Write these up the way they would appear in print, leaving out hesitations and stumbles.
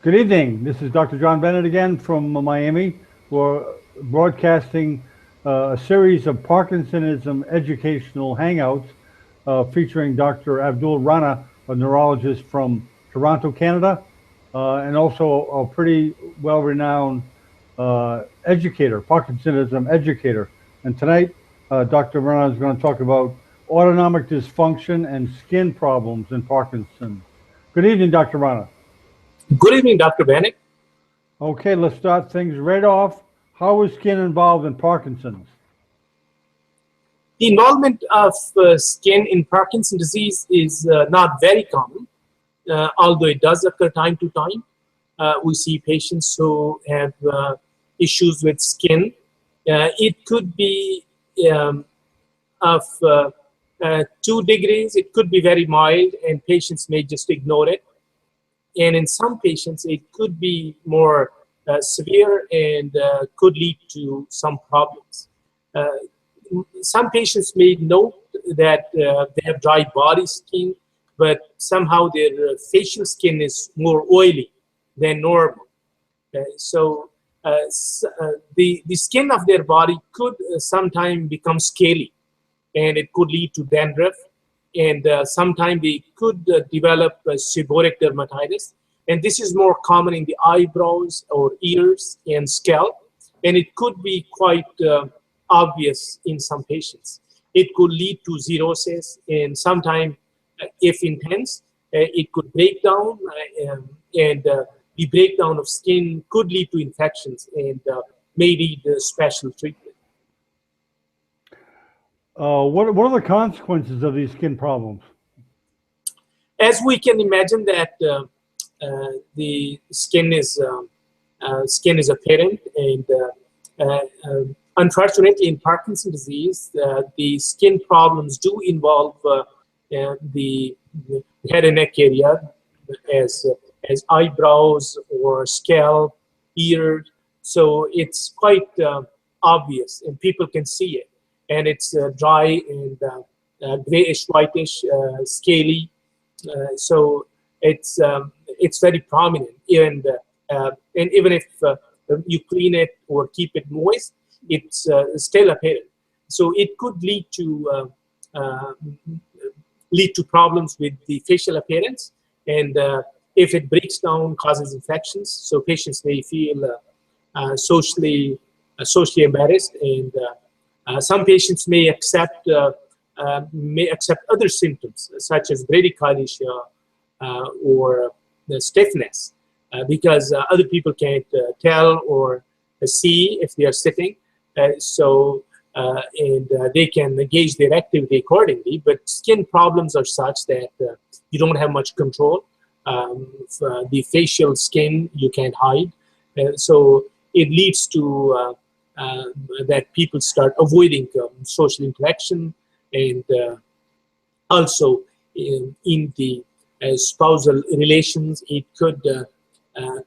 Good evening. This is Dr. John Bennett again from Miami. We're broadcasting a series of Parkinsonism educational hangouts featuring Dr. Abdul Rana, a neurologist from Toronto, Canada, and also a pretty well-renowned educator, Parkinsonism educator. And tonight, Dr. Rana is going to talk about autonomic dysfunction and skin problems in Parkinson's. Good evening, Dr. Rana. Good evening, Dr. Bennett. Okay, let's start things right off. How is skin involved in Parkinson's? The involvement of skin in Parkinson's disease is not very common, although it does occur time to time. We see patients who have issues with skin. It could be of 2 degrees. It could be very mild, and patients may just ignore it. And in some patients, it could be more severe and could lead to some problems. Some patients may note that they have dry body skin, but somehow their facial skin is more oily than normal. So the skin of their body could sometimes become scaly, and it could lead to dandruff. And sometimes they could develop seborrheic dermatitis. And this is more common in the eyebrows or ears and scalp. And it could be quite obvious in some patients. It could lead to xerosis, and sometimes, if intense, it could break down. And the breakdown of skin could lead to infections and may need special treatment. What are the consequences of these skin problems? As we can imagine that the skin is apparent, and unfortunately in Parkinson's disease, the skin problems do involve the head and neck area, as eyebrows or scalp, ears. So it's quite obvious, and people can see it. And it's dry and grayish, whitish, scaly. So it's very prominent. And even if you clean it or keep it moist, it's still apparent. So it could lead to problems with the facial appearance. And if it breaks down, causes infections. So patients may feel socially embarrassed, and some patients may accept other symptoms such as bradycardia or the stiffness because other people can't tell or see if they are sitting. And they can gauge their activity accordingly. But skin problems are such that you don't have much control. The facial skin you can't hide. So it leads to that people start avoiding social interaction, and also in the spousal relations, it could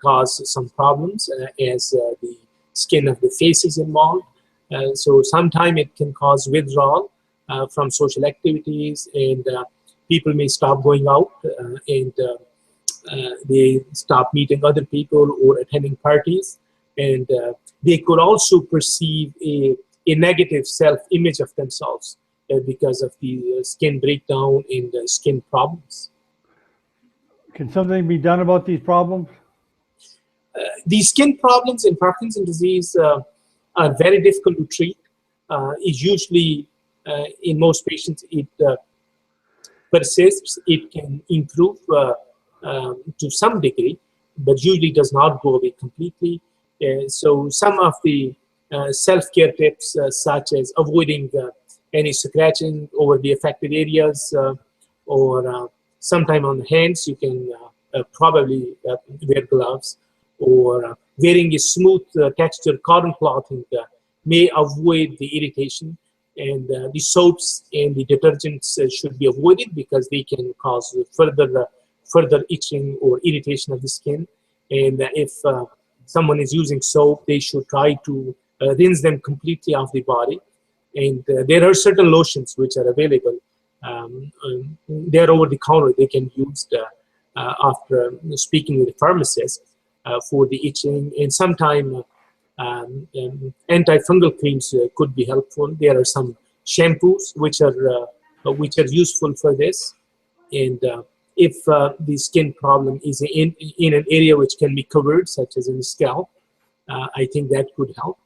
cause some problems as the skin of the face is involved. So sometimes it can cause withdrawal from social activities, and people may stop going out and they stop meeting other people or attending parties. And they could also perceive a negative self-image of themselves because of the skin breakdown and skin problems. Can something be done about these problems? The skin problems in Parkinson's disease are very difficult to treat. It usually, in most patients, it persists. It can improve to some degree, but usually does not go away completely. So some of the self-care tips, such as avoiding any scratching over the affected areas, or sometime on the hands, you can probably wear gloves, or wearing a smooth texture cotton clothing may avoid the irritation. And the soaps and the detergents should be avoided because they can cause further itching or irritation of the skin. And if someone is using soap, they should try to rinse them completely off the body. And there are certain lotions which are available. They're over the counter. They can use after speaking with the pharmacist. for the itching, and sometimes antifungal creams could be helpful. There are some shampoos which are useful for this, and if the skin problem is in an area which can be covered, such as in the scalp, I think that could help.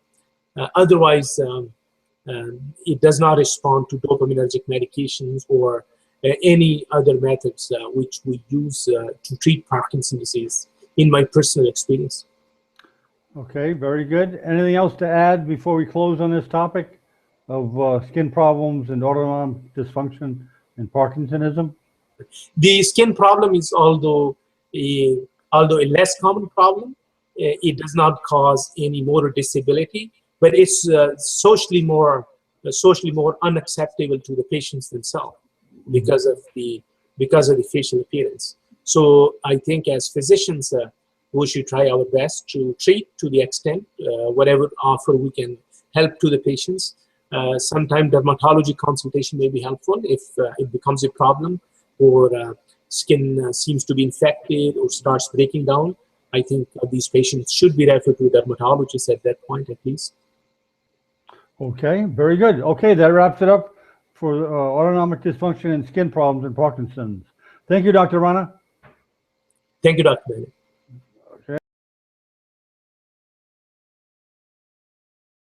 Otherwise, it does not respond to dopaminergic medications or any other methods which we use to treat Parkinson's disease, in my personal experience. Okay, very good. Anything else to add before we close on this topic of skin problems and autonomic dysfunction and Parkinsonism? The skin problem is, although a less common problem, it does not cause any motor disability, but it's socially more unacceptable to the patients themselves because of the facial appearance. So I think as physicians, we should try our best to treat to the extent whatever offer we can help to the patients. Sometimes dermatology consultation may be helpful if it becomes a problem, or skin seems to be infected or starts breaking down. I think these patients should be referred to a dermatologist at that point, at least. Okay, very good. Okay, that wraps it up for autonomic dysfunction and skin problems and Parkinson's. Thank you, Dr. Rana. Thank you, Dr. Bennett.